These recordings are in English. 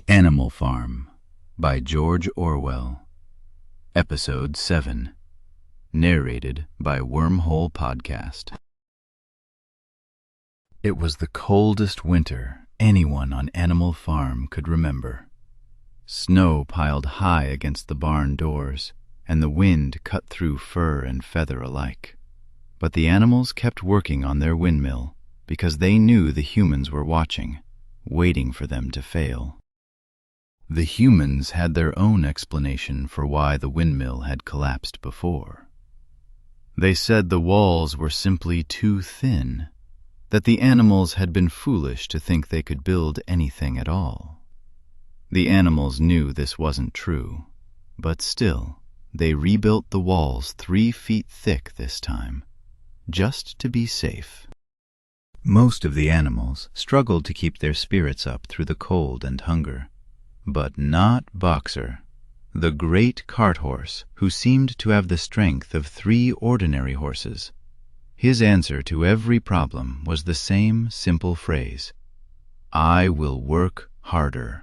Animal Farm by George Orwell. Episode 7. Narrated by Wormhole Podcast. It was the coldest winter anyone on Animal Farm could remember. Snow piled high against the barn doors, and the wind cut through fur and feather alike. But the animals kept working on their windmill because they knew the humans were watching, waiting for them to fail. The humans had their own explanation for why the windmill had collapsed before. They said the walls were simply too thin, that the animals had been foolish to think they could build anything at all. The animals knew this wasn't true, but still, they rebuilt the walls 3 feet thick this time, just to be safe. Most of the animals struggled to keep their spirits up through the cold and hunger. But not Boxer, the great cart horse who seemed to have the strength of 3 ordinary horses. His answer to every problem was the same simple phrase: "I will work harder."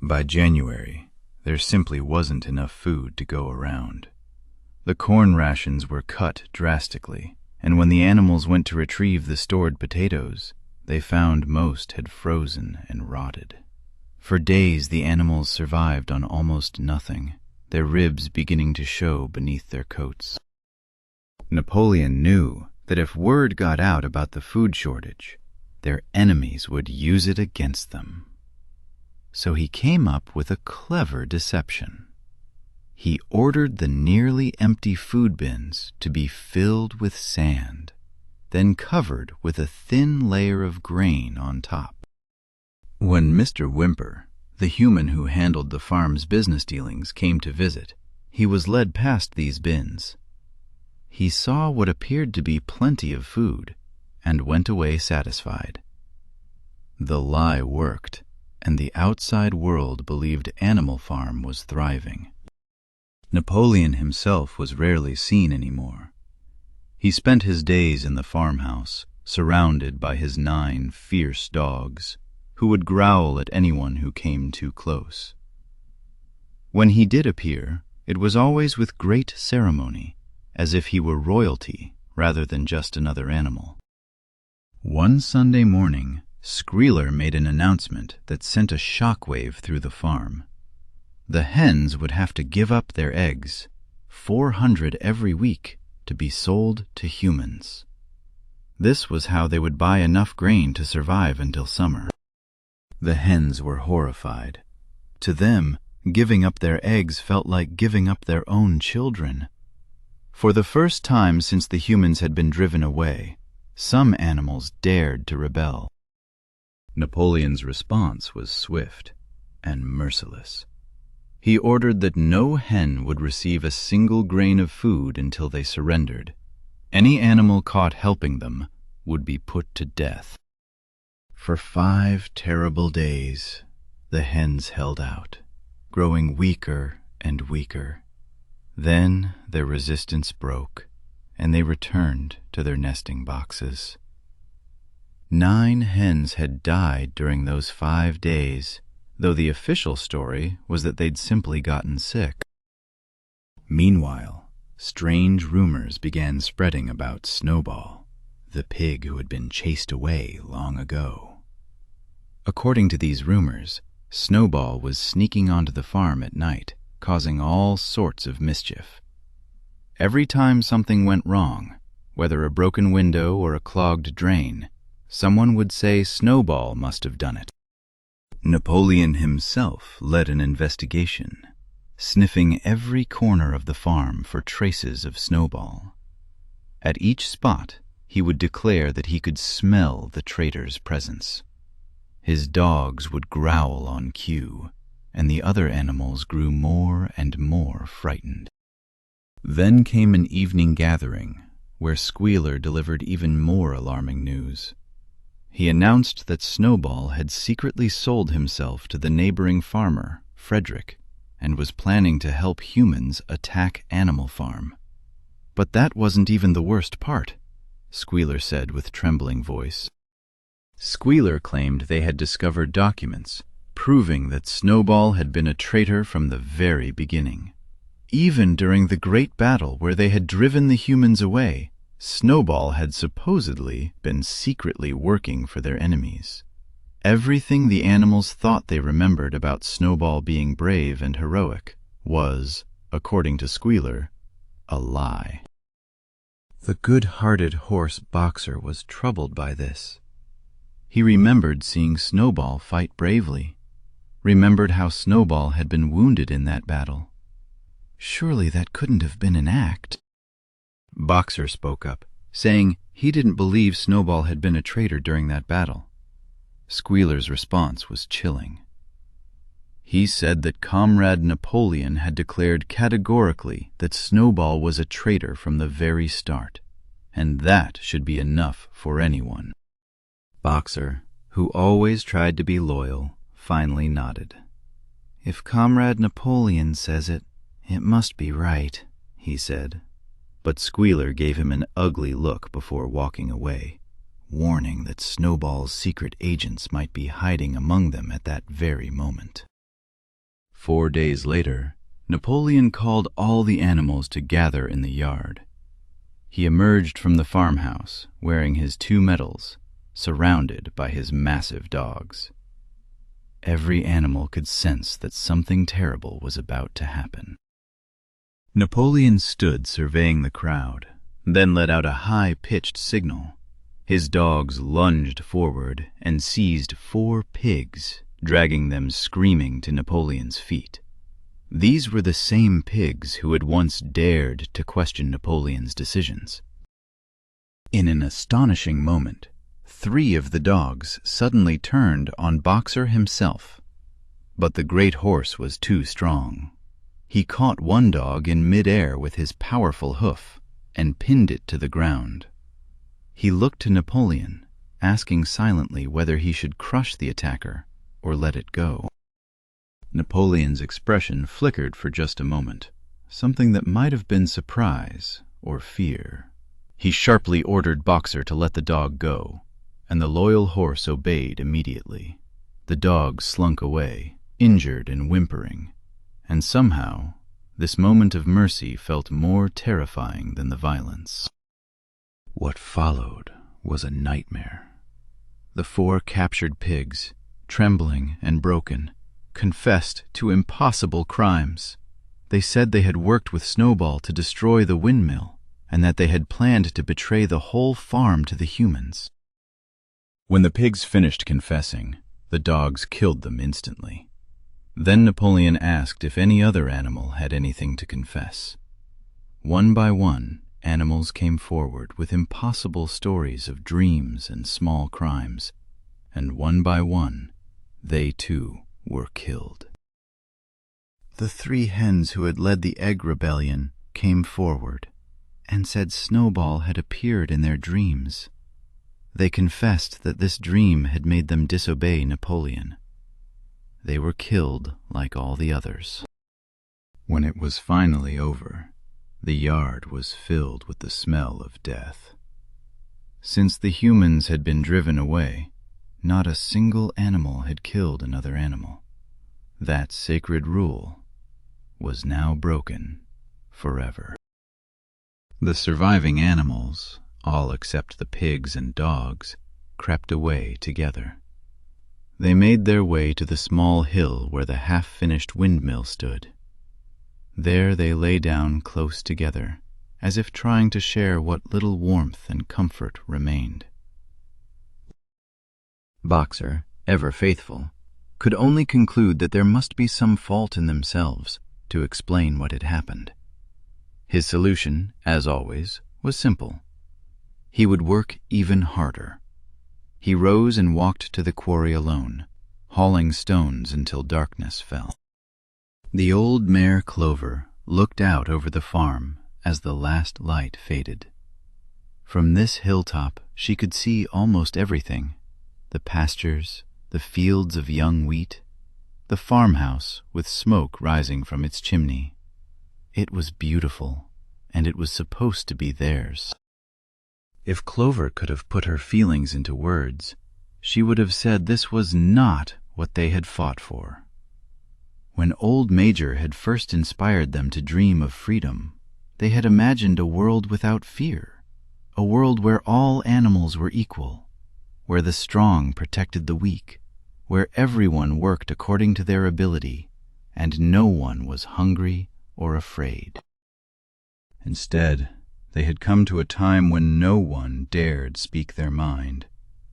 By January, there simply wasn't enough food to go around. The corn rations were cut drastically, and when the animals went to retrieve the stored potatoes, they found most had frozen and rotted. For days the animals survived on almost nothing, their ribs beginning to show beneath their coats. Napoleon knew that if word got out about the food shortage, their enemies would use it against them. So he came up with a clever deception. He ordered the nearly empty food bins to be filled with sand, then covered with a thin layer of grain on top. When Mr. Whymper, the human who handled the farm's business dealings, came to visit, he was led past these bins. He saw what appeared to be plenty of food and went away satisfied. The lie worked, and the outside world believed Animal Farm was thriving. Napoleon himself was rarely seen anymore. He spent his days in the farmhouse, surrounded by his 9 fierce dogs, who would growl at anyone who came too close. When he did appear, it was always with great ceremony, as if he were royalty rather than just another animal. One Sunday morning, Squealer made an announcement that sent a shockwave through the farm. The hens would have to give up their eggs, 400 every week, to be sold to humans. This was how they would buy enough grain to survive until summer. The hens were horrified. To them, giving up their eggs felt like giving up their own children. For the first time since the humans had been driven away, some animals dared to rebel. Napoleon's response was swift and merciless. He ordered that no hen would receive a single grain of food until they surrendered. Any animal caught helping them would be put to death. For 5 terrible days, the hens held out, growing weaker and weaker. Then their resistance broke, and they returned to their nesting boxes. 9 hens had died during those 5 days, though the official story was that they'd simply gotten sick. Meanwhile, strange rumors began spreading about Snowball, the pig who had been chased away long ago. According to these rumors, Snowball was sneaking onto the farm at night, causing all sorts of mischief. Every time something went wrong, whether a broken window or a clogged drain, someone would say Snowball must have done it. Napoleon himself led an investigation, sniffing every corner of the farm for traces of Snowball. At each spot, he would declare that he could smell the traitor's presence. His dogs would growl on cue, and the other animals grew more and more frightened. Then came an evening gathering, where Squealer delivered even more alarming news. He announced that Snowball had secretly sold himself to the neighboring farmer, Frederick, and was planning to help humans attack Animal Farm. But that wasn't even the worst part, Squealer said with trembling voice. Squealer claimed they had discovered documents proving that Snowball had been a traitor from the very beginning. Even during the great battle where they had driven the humans away, Snowball had supposedly been secretly working for their enemies. Everything the animals thought they remembered about Snowball being brave and heroic was, according to Squealer, a lie. The good-hearted horse Boxer was troubled by this. He remembered seeing Snowball fight bravely, remembered how Snowball had been wounded in that battle. Surely that couldn't have been an act. Boxer spoke up, saying he didn't believe Snowball had been a traitor during that battle. Squealer's response was chilling. He said that Comrade Napoleon had declared categorically that Snowball was a traitor from the very start, and that should be enough for anyone. Boxer, who always tried to be loyal, finally nodded. "If Comrade Napoleon says it, it must be right," he said. But Squealer gave him an ugly look before walking away, warning that Snowball's secret agents might be hiding among them at that very moment. 4 days later, Napoleon called all the animals to gather in the yard. He emerged from the farmhouse, wearing his 2 medals, surrounded by his massive dogs. Every animal could sense that something terrible was about to happen. Napoleon stood surveying the crowd, then let out a high-pitched signal. His dogs lunged forward and seized 4 pigs, dragging them screaming to Napoleon's feet. These were the same pigs who had once dared to question Napoleon's decisions. In an astonishing moment, 3 of the dogs suddenly turned on Boxer himself. But the great horse was too strong. He caught one dog in mid-air with his powerful hoof and pinned it to the ground. He looked to Napoleon, asking silently whether he should crush the attacker or let it go. Napoleon's expression flickered for just a moment, something that might have been surprise or fear. He sharply ordered Boxer to let the dog go, and the loyal horse obeyed immediately. The dog slunk away, injured and whimpering, and somehow this moment of mercy felt more terrifying than the violence. What followed was a nightmare. The 4 captured pigs, trembling and broken, confessed to impossible crimes. They said they had worked with Snowball to destroy the windmill, and that they had planned to betray the whole farm to the humans. When the pigs finished confessing, the dogs killed them instantly. Then Napoleon asked if any other animal had anything to confess. One by one, animals came forward with impossible stories of dreams and small crimes, and one by one, they too were killed. The 3 hens who had led the egg rebellion came forward and said Snowball had appeared in their dreams. They confessed that this dream had made them disobey Napoleon. They were killed like all the others. When it was finally over, the yard was filled with the smell of death. Since the humans had been driven away, not a single animal had killed another animal. That sacred rule was now broken forever. The surviving animals, all except the pigs and dogs, crept away together. They made their way to the small hill where the half-finished windmill stood. There they lay down close together, as if trying to share what little warmth and comfort remained. Boxer, ever faithful, could only conclude that there must be some fault in themselves to explain what had happened. His solution, as always, was simple. He would work even harder. He rose and walked to the quarry alone, hauling stones until darkness fell. The old mare Clover looked out over the farm as the last light faded. From this hilltop she could see almost everything: the pastures, the fields of young wheat, the farmhouse with smoke rising from its chimney. It was beautiful, and it was supposed to be theirs. If Clover could have put her feelings into words, she would have said this was not what they had fought for. When Old Major had first inspired them to dream of freedom, they had imagined a world without fear, a world where all animals were equal, where the strong protected the weak, where everyone worked according to their ability, and no one was hungry or afraid. Instead, they had come to a time when no one dared speak their mind.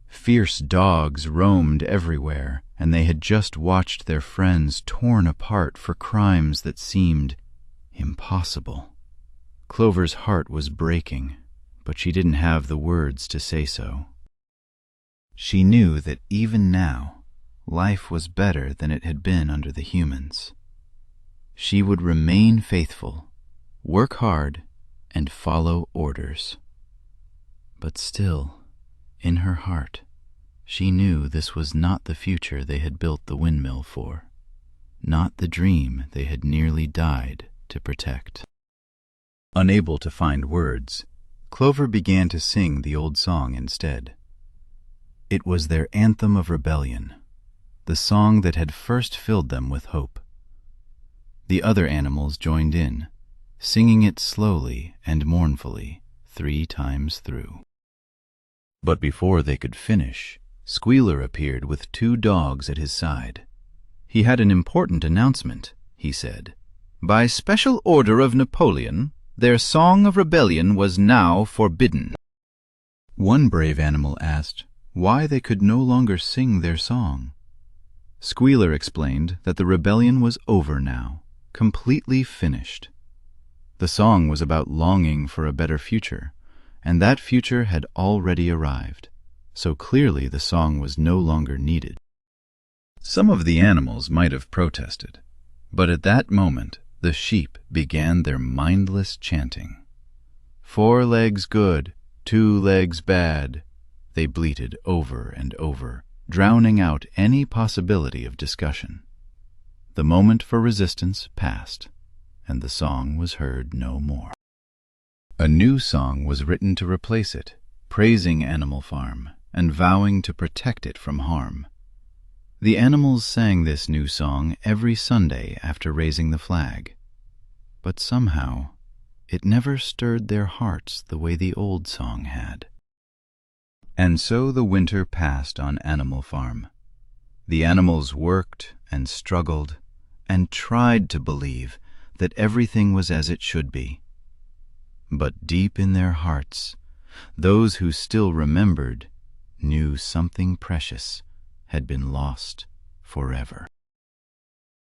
Fierce dogs roamed everywhere, and they had just watched their friends torn apart for crimes that seemed impossible. Clover's heart was breaking, but she didn't have the words to say so. She knew that even now, life was better than it had been under the humans. She would remain faithful, work hard, and follow orders. But still, in her heart, she knew this was not the future they had built the windmill for, not the dream they had nearly died to protect. Unable to find words, Clover began to sing the old song instead. It was their anthem of rebellion, the song that had first filled them with hope. The other animals joined in, singing it slowly and mournfully 3 times through. But before they could finish, Squealer appeared with 2 dogs at his side. He had an important announcement, he said. By special order of Napoleon, their song of rebellion was now forbidden. One brave animal asked why they could no longer sing their song. Squealer explained that the rebellion was over now, completely finished. The song was about longing for a better future, and that future had already arrived, so clearly the song was no longer needed. Some of the animals might have protested, but at that moment the sheep began their mindless chanting. 4 legs good, 2 legs bad, they bleated over and over, drowning out any possibility of discussion. The moment for resistance passed, and the song was heard no more. A new song was written to replace it, praising Animal Farm and vowing to protect it from harm. The animals sang this new song every Sunday after raising the flag, but somehow it never stirred their hearts the way the old song had. And so the winter passed on Animal Farm. The animals worked and struggled and tried to believe that everything was as it should be. But deep in their hearts, those who still remembered knew something precious had been lost forever.